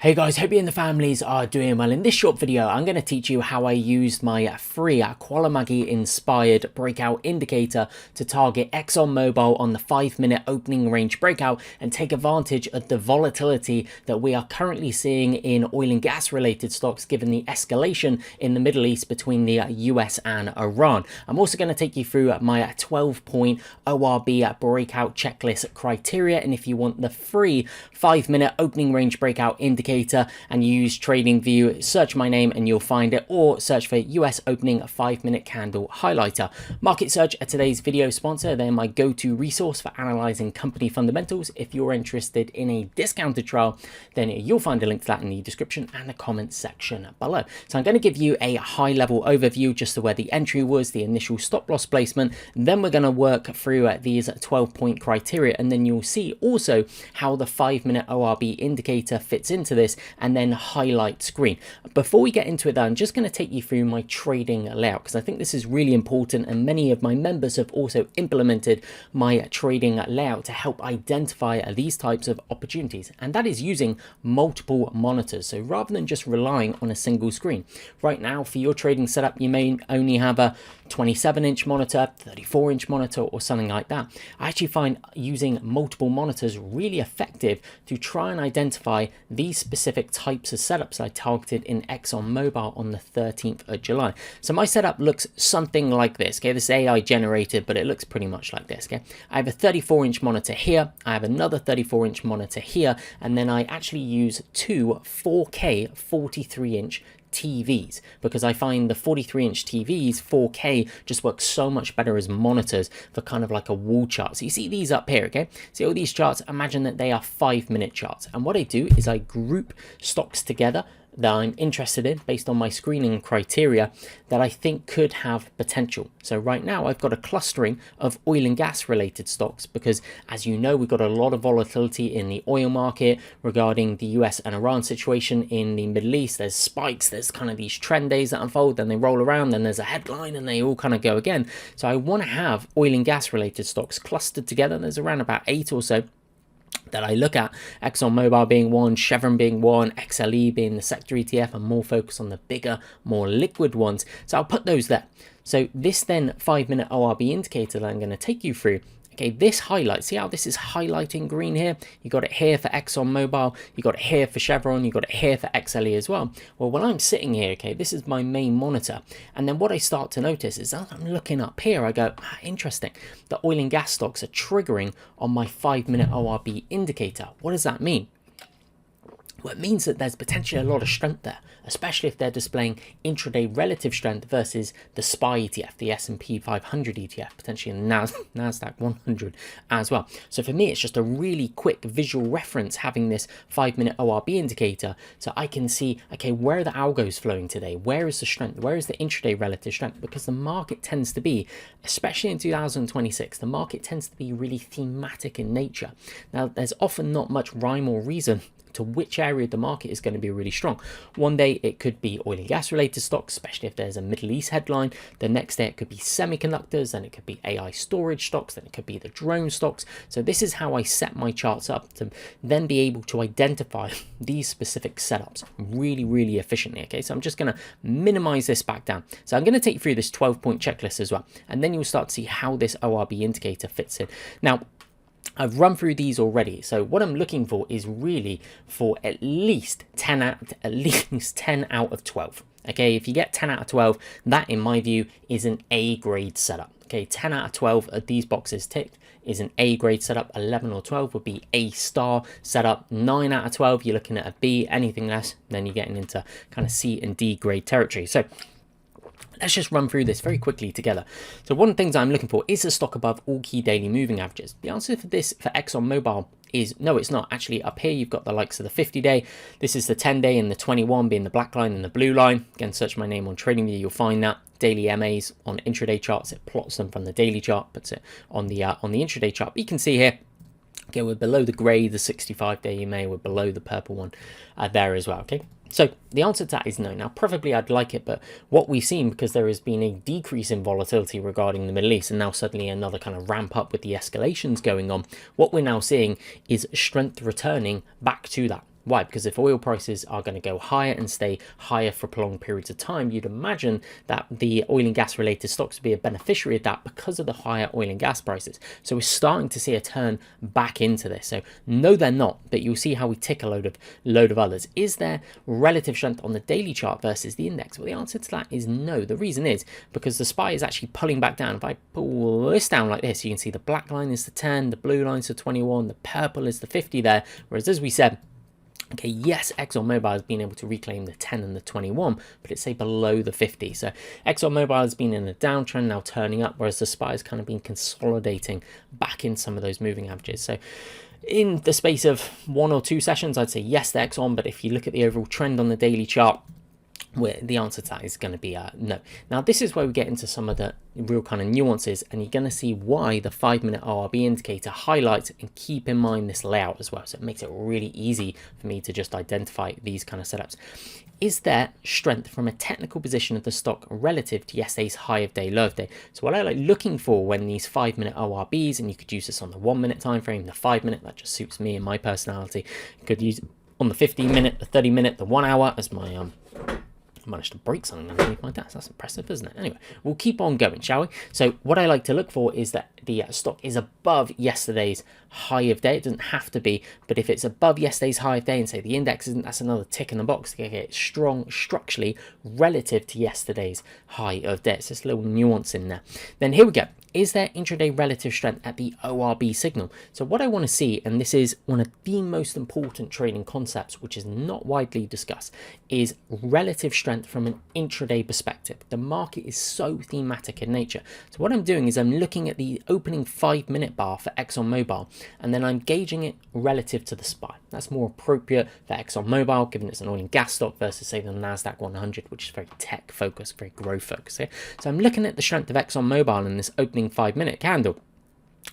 Hey guys, hope you and the families are doing well. In this short video, I'm going to teach you how I used my free Qullamaggie inspired breakout indicator to target ExxonMobil on the 5-minute opening range breakout and take advantage of the volatility that we are currently seeing in oil and gas related stocks given the escalation in the Middle East between the US and Iran. I'm also going to take you through my 12-point ORB breakout checklist criteria, and if you want the free 5-minute opening range breakout indicator and use TradingView, search my name and you'll find it, or search for US opening 5-minute candle highlighter. Market Surge are today's video sponsor. They're my go-to resource for analyzing company fundamentals. If you're interested in a discounted trial, then you'll find a link to that in the description and the comments section below. So I'm going to give you a high-level overview just to where the entry was, the initial stop loss placement. Then we're going to work through these 12-point criteria, and then you'll see also how the 5-minute ORB indicator fits into this, and then highlight screen. Before we get into it though, I'm just going to take you through my trading layout because I think this is really important, and many of my members have also implemented my trading layout to help identify these types of opportunities, and that is using multiple monitors. So rather than just relying on a single screen, right now for your trading setup you may only have a 27-inch monitor, 34-inch monitor, or something like that. I actually find using multiple monitors really effective to try and identify these specific types of setups I targeted in ExxonMobil on the 13th of July. So my setup looks something like this. Okay, this is AI generated, but it looks pretty much like this. Okay, I have a 34-inch monitor here, I have another 34-inch monitor here, and then I actually use two 4K 43-inch TVs because I find the 43-inch TVs 4K just works so much better as monitors for kind of like a wall chart. So you see these up here, okay? See all these charts, imagine that they are 5-minute charts, and what I do is I group stocks together that I'm interested in based on my screening criteria that I think could have potential. So right now I've got a clustering of oil and gas related stocks because, as you know, we've got a lot of volatility in the oil market regarding the US and Iran situation in the Middle East. There's spikes, there's kind of these trend days that unfold, then they roll around, then there's a headline and they all kind of go again. So I want to have oil and gas related stocks clustered together. There's around about 8 or so that I look at, ExxonMobil being one, Chevron being one, XLE being the sector ETF, and more focus on the bigger, more liquid ones. So I'll put those there. So this then 5-minute ORB indicator that I'm going to take you through, okay, this highlight, see how this is highlighting green here? You got it here for ExxonMobil, you got it here for Chevron, you got it here for XLE as well. Well, when I'm sitting here, okay, this is my main monitor. And then what I start to notice is as I'm looking up here, I go, interesting. The oil and gas stocks are triggering on my 5-minute ORB indicator. What does that mean? Well, it means that there's potentially a lot of strength there, especially if they're displaying intraday relative strength versus the SPY ETF, the S&P 500 ETF, potentially the NASDAQ 100 as well. So for me, it's just a really quick visual reference having this 5-minute ORB indicator so I can see, okay, where are the algos flowing today? Where is the strength? Where is the intraday relative strength? Because the market tends to be, especially in 2026, the market tends to be really thematic in nature. Now, there's often not much rhyme or reason to which area of the market is going to be really strong. One day it could be oil and gas related stocks, especially if there's a Middle East headline. The next day it could be semiconductors, then it could be AI storage stocks, then it could be the drone stocks. So this is how I set my charts up to then be able to identify these specific setups really, really efficiently. Okay, so I'm just going to minimize this back down. So I'm going to take you through this 12-point checklist as well, and then you'll start to see how this ORB indicator fits in. Now, I've run through these already, so what I'm looking for is really for at least 10 out of 12. Okay, if you get 10 out of 12, that in my view is an A grade setup. Okay, 10 out of 12 of these boxes ticked is an A grade setup. 11 or 12 would be A star setup. 9 out of 12, you're looking at a B. Anything less, then you're getting into kind of C and D grade territory. So let's just run through this very quickly together. So one of the things I'm looking for is a stock above all key daily moving averages. The answer for this for ExxonMobil is no, it's not. Actually, up here you've got the likes of the 50-day. This is the 10-day, and the 21 being the black line and the blue line. Again, search my name on TradingView, you'll find that. Daily MAs on intraday charts, it plots them from the daily chart, puts it on the intraday chart. But you can see here, okay, we're below the grey, the 65-day EMA, we're below the purple one there as well, okay? So the answer to that is no. Now, preferably I'd like it, but what we've seen, because there has been a decrease in volatility regarding the Middle East, and now suddenly another kind of ramp up with the escalations going on, what we're now seeing is strength returning back to that. Why? Because if oil prices are going to go higher and stay higher for prolonged periods of time, you'd imagine that the oil and gas related stocks would be a beneficiary of that because of the higher oil and gas prices. So we're starting to see a turn back into this. So no, they're not, but you'll see how we tick a load of others. Is there relative strength on the daily chart versus the index? Well, the answer to that is no. The reason is because the SPY is actually pulling back down. If I pull this down like this, you can see the black line is the 10, the blue line is the 21, the purple is the 50 there. Whereas as we said, okay, yes, ExxonMobil has been able to reclaim the 10 and the 21, but it's say below the 50. So ExxonMobil has been in a downtrend, now turning up, whereas the SPY has kind of been consolidating back in some of those moving averages. So in the space of 1 or 2 sessions, I'd say yes, the Exxon, but if you look at the overall trend on the daily chart, where the answer to that is going to be no. Now this is where we get into some of the real kind of nuances, and you're going to see why the 5-minute ORB indicator highlights and keep in mind this layout as well. So it makes it really easy for me to just identify these kind of setups. Is there strength from a technical position of the stock relative to yesterday's high of day, low of day? So what I like looking for when these 5-minute ORBs, and you could use this on the 1-minute time frame, the 5-minute, that just suits me and my personality. You could use it on the 15-minute, the 30-minute, the 1 hour as my managed to break something underneath my desk. That's impressive, isn't it? Anyway, we'll keep on going, shall we? So what I like to look for is that the stock is above yesterday's high of day. It doesn't have to be, but if it's above yesterday's high of day and say the index isn't, that's another tick in the box to get it strong structurally relative to yesterday's high of day. It's just a little nuance in there. Then here we go. Is there intraday relative strength at the ORB signal? So what I want to see, and this is one of the most important trading concepts, which is not widely discussed, is relative strength from an intraday perspective. The market is so thematic in nature. So what I'm doing is I'm looking at the opening 5-minute bar for ExxonMobil, and then I'm gauging it relative to the SPY. That's more appropriate for ExxonMobil, given it's an oil and gas stock versus say the NASDAQ 100, which is very tech focused, very growth focused. Okay? So I'm looking at the strength of ExxonMobil in this opening 5-minute candle,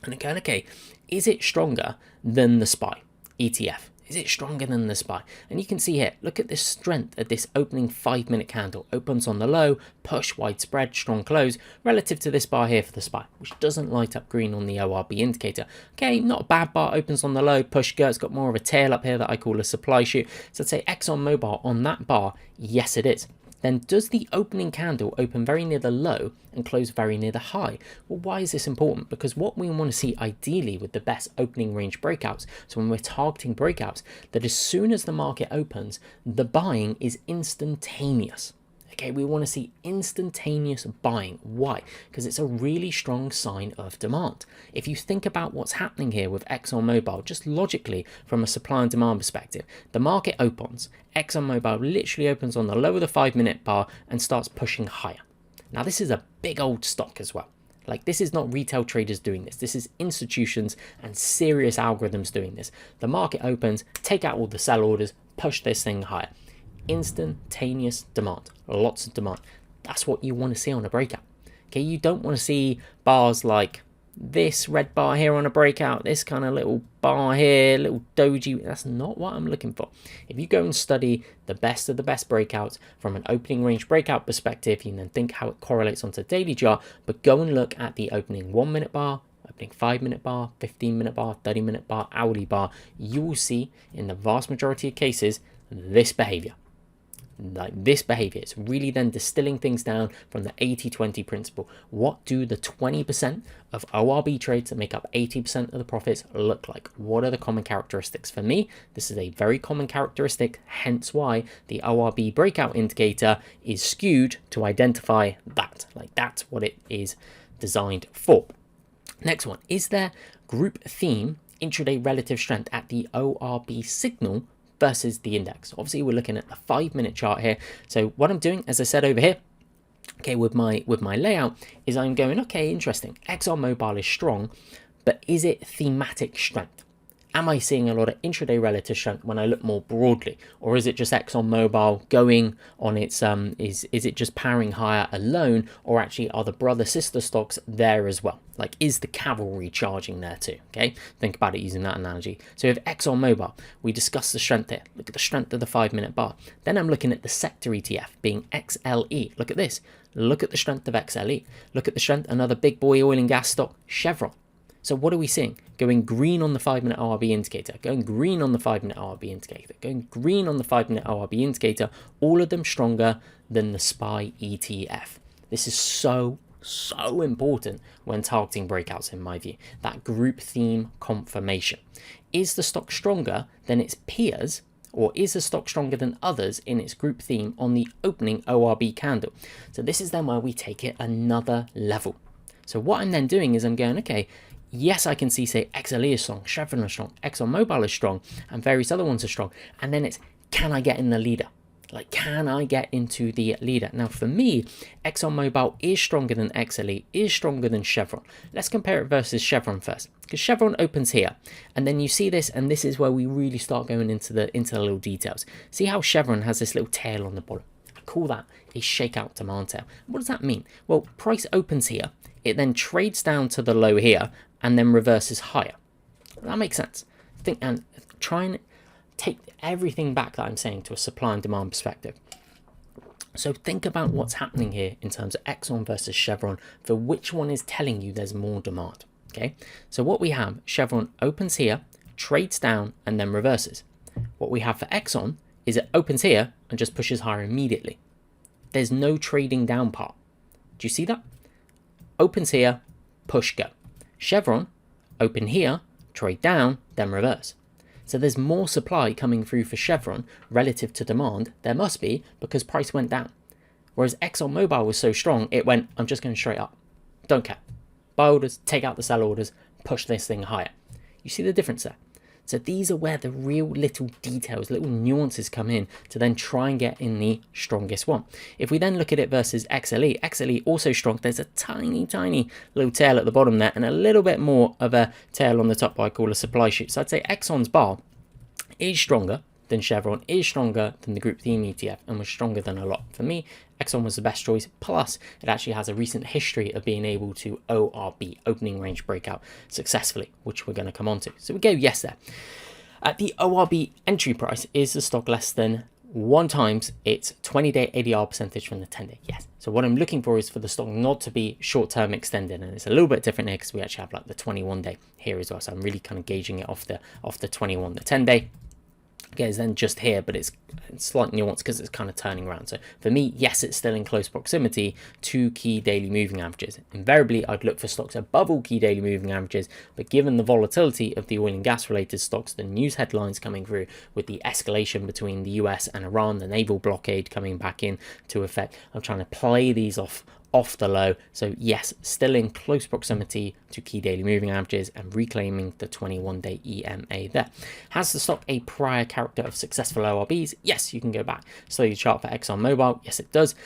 and I'm going, okay, is it stronger than the SPY ETF? Is it stronger than the SPY? And you can see here, look at the strength of this opening 5-minute candle. Opens on the low, push, widespread, strong close, relative to this bar here for the SPY, which doesn't light up green on the ORB indicator. Okay, not a bad bar, opens on the low, push, go. It's got more of a tail up here that I call a supply shoot. So I'd say ExxonMobil on that bar, yes it is. Then does the opening candle open very near the low and close very near the high? Well, why is this important? Because what we want to see ideally with the best opening range breakouts, so when we're targeting breakouts, that as soon as the market opens, the buying is instantaneous. Okay, we want to see instantaneous buying. Why? Because it's a really strong sign of demand. If you think about what's happening here with ExxonMobil, just logically from a supply and demand perspective, the market opens, ExxonMobil literally opens on the low of the 5-minute bar and starts pushing higher. Now this is a big old stock as well. Like, this is not retail traders doing this. This is institutions and serious algorithms doing this. The market opens, take out all the sell orders, push this thing higher. Instantaneous demand, lots of demand. That's what you want to see on a breakout. Okay, you don't want to see bars like this red bar here on a breakout, this kind of little bar here, little doji. That's not what I'm looking for. If you go and study the best of the best breakouts from an opening range breakout perspective, you can then think how it correlates onto the daily chart, but go and look at the opening 1-minute bar, opening 5-minute bar, 15-minute bar, 30-minute bar, hourly bar. You will see in the vast majority of cases this behavior. Like this behavior, it's really then distilling things down from the 80-20 principle. What do the 20% of ORB trades that make up 80% of the profits look like? What are the common characteristics? For me, this is a very common characteristic, hence why the ORB breakout indicator is skewed to identify that. Like, that's what it is designed for. Next one, is there group theme intraday relative strength at the ORB signal versus the index? Obviously we're looking at the 5-minute chart here. So what I'm doing, as I said over here, okay, with my layout, is I'm going, okay, interesting, ExxonMobil is strong, but is it thematic strength? Am I seeing a lot of intraday relative strength when I look more broadly? Or is it just ExxonMobil going on its, is it just powering higher alone? Or actually are the brother sister stocks there as well? Like, is the cavalry charging there too? Okay, think about it using that analogy. So with ExxonMobil, we discussed the strength here. Look at the strength of the 5-minute bar. Then I'm looking at the sector ETF being XLE. Look at this. Look at the strength of XLE. Look at the strength, another big boy oil and gas stock, Chevron. So what are we seeing? Going green on the 5-minute ORB indicator, going green on the 5-minute ORB indicator, going green on the 5-minute ORB indicator, all of them stronger than the SPY ETF. This is so important when targeting breakouts, in my view. That group theme confirmation. Is the stock stronger than its peers, or is the stock stronger than others in its group theme on the opening ORB candle? So this is then where we take it another level. So what I'm then doing is I'm going, okay, yes, I can see, say, XLE is strong, Chevron is strong, ExxonMobil is strong, and various other ones are strong. And then it's, can I get in the leader? Like, can I get into the leader? Now, for me, ExxonMobil is stronger than XLE, is stronger than Chevron. Let's compare it versus Chevron first, because Chevron opens here, and then you see this, and this is where we really start going into the little details. See how Chevron has this little tail on the bottom? I call that a shakeout demand tail. What does that mean? Well, price opens here, it then trades down to the low here, and then reverses higher. That makes sense. Think and try and take everything back that I'm saying to a supply and demand perspective. So think about what's happening here in terms of Exxon versus Chevron, for which one is telling you there's more demand. Okay, so what we have, Chevron opens here, trades down, and then reverses. What we have for Exxon is it opens here and just pushes higher immediately. There's no trading down part. Do you see that? Opens here, push, go. Chevron, open here, trade down, then reverse. So there's more supply coming through for Chevron relative to demand. There must be, because price went down. Whereas ExxonMobil was so strong, it went, I'm just going straight up. Don't care. Buy orders, take out the sell orders, push this thing higher. You see the difference there? So these are where the real little details, little nuances come in to then try and get in the strongest one. If we then look at it versus XLE, XLE also strong. There's a tiny little tail at the bottom there and a little bit more of a tail on the top, what I call a supply shoot. So I'd say Exxon's bar is stronger than Chevron, is stronger than the group theme ETF, and was stronger than a lot. For me, Exxon was the best choice, plus it actually has a recent history of being able to ORB, opening range breakout, successfully, which we're going to come on to. So we go yes there. At the ORB entry price, is the stock less than 1 times its 20-day ADR percentage from the 10-day? Yes. So what I'm looking for is for the stock not to be short-term extended, and it's a little bit different here because we actually have like the 21-day here as well. So I'm really kind of gauging it off the 21, the 10-day. Okay, it's then just here, but it's slight nuance because it's kind of turning around. So for me, yes, it's still in close proximity to key daily moving averages. Invariably, I'd look for stocks above all key daily moving averages, but given the volatility of the oil and gas related stocks, the news headlines coming through with the escalation between the US and Iran, the naval blockade coming back into effect, I'm trying to play these off the low. So yes, still in close proximity to key daily moving averages and reclaiming the 21-day EMA there. Has the stock a prior character of successful ORBs? Yes, you can go back. Study the chart for ExxonMobil. Yes, it does.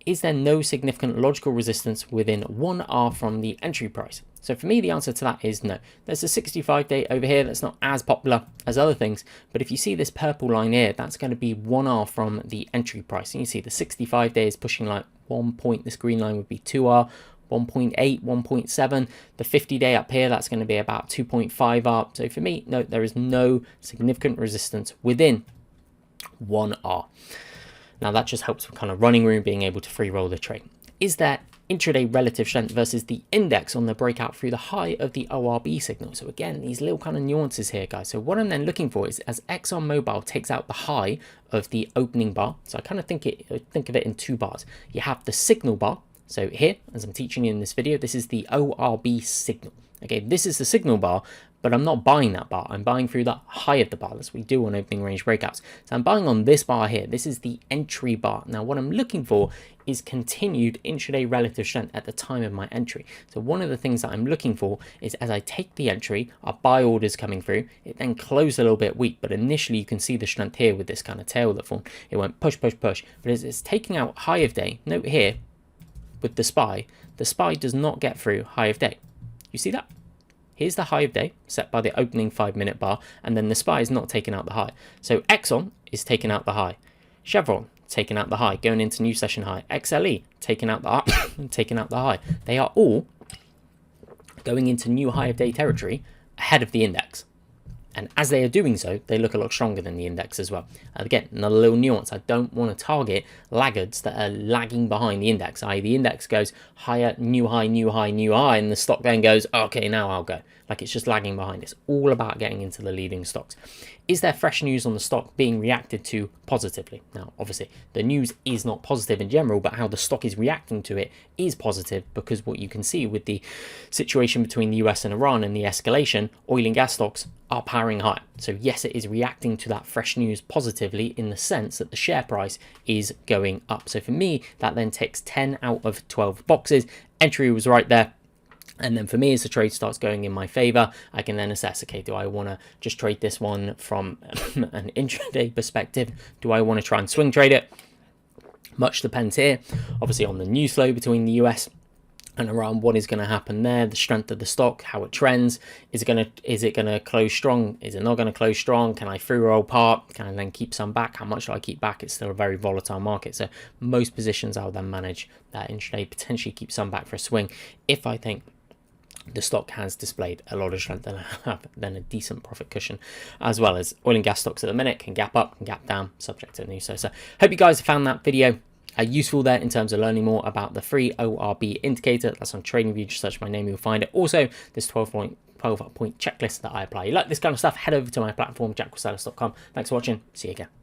Is there no significant logical resistance within 1R from the entry price? So for me, the answer to that is no. There's a 65-day over here that's not as popular as other things, but if you see this purple line here, that's going to be 1R from the entry price. And you see the 65-day is pushing like 1 point. This green line would be 2R, 1.8, 1.7. The 50-day up here, that's going to be about 2.5R. So for me, no, there is no significant resistance within 1R. Now that just helps with kind of running room, being able to free roll the trade. Is there intraday relative strength versus the index on the breakout through the high of the ORB signal? So again, these little kind of nuances here, guys. So what I'm then looking for is as ExxonMobil takes out the high of the opening bar. So I kind of think of it in 2 bars. You have the signal bar. So here, as I'm teaching you in this video, this is the ORB signal. Okay, this is the signal bar, but I'm not buying that bar. I'm buying through the high of the bar. That's what we do on opening range breakouts. So I'm buying on this bar here. This is the entry bar. Now, what I'm looking for is continued intraday relative strength at the time of my entry. So one of the things that I'm looking for is as I take the entry, our buy orders coming through, it then closed a little bit weak, but initially you can see the strength here with this kind of tail that formed. It went push, push, push. But as it's taking out high of day, note here with the SPY does not get through high of day. You see that? Here's the high of day set by the opening 5-minute bar, and then the SPY is not taking out the high. So Exxon is taking out the high. Chevron taking out the high, going into new session high. XLE taking out the high, taking out the high. They are all going into new high of day territory ahead of the index. And as they are doing so, they look a lot stronger than the index as well. And again, another little nuance. I don't want to target laggards that are lagging behind the index, i.e. the index goes higher, new high, new high, new high, and the stock then goes, okay, now I'll go. Like it's just lagging behind. It's all about getting into the leading stocks. Is there fresh news on the stock being reacted to positively? Now, obviously, the news is not positive in general, but how the stock is reacting to it is positive, because what you can see with the situation between the US and Iran and the escalation, oil and gas stocks are powering higher. So yes, it is reacting to that fresh news positively in the sense that the share price is going up. So for me, that then takes 10 out of 12 boxes. Entry was right there. And then for me, as the trade starts going in my favor, I can then assess, okay, do I want to just trade this one from an intraday perspective? Do I want to try and swing trade it? Much depends here, obviously, on the news flow between the US and Iran. What is going to happen there? The strength of the stock, how it trends. Is it gonna close strong? Is it not going to close strong? Can I free roll part? Can I then keep some back? How much do I keep back? It's still a very volatile market. So most positions I'll then manage that intraday, potentially keep some back for a swing if I think the stock has displayed a lot of strength and have then a decent profit cushion, as well as oil and gas stocks at the minute can gap up, can gap down, subject to news. So hope you guys found that video useful there in terms of learning more about the free ORB indicator. That's on TradingView. Just search my name, you'll find it. Also, this 12-point checklist that I apply. You like this kind of stuff, head over to my platform, jackcorsellis.com. Thanks for watching. See you again.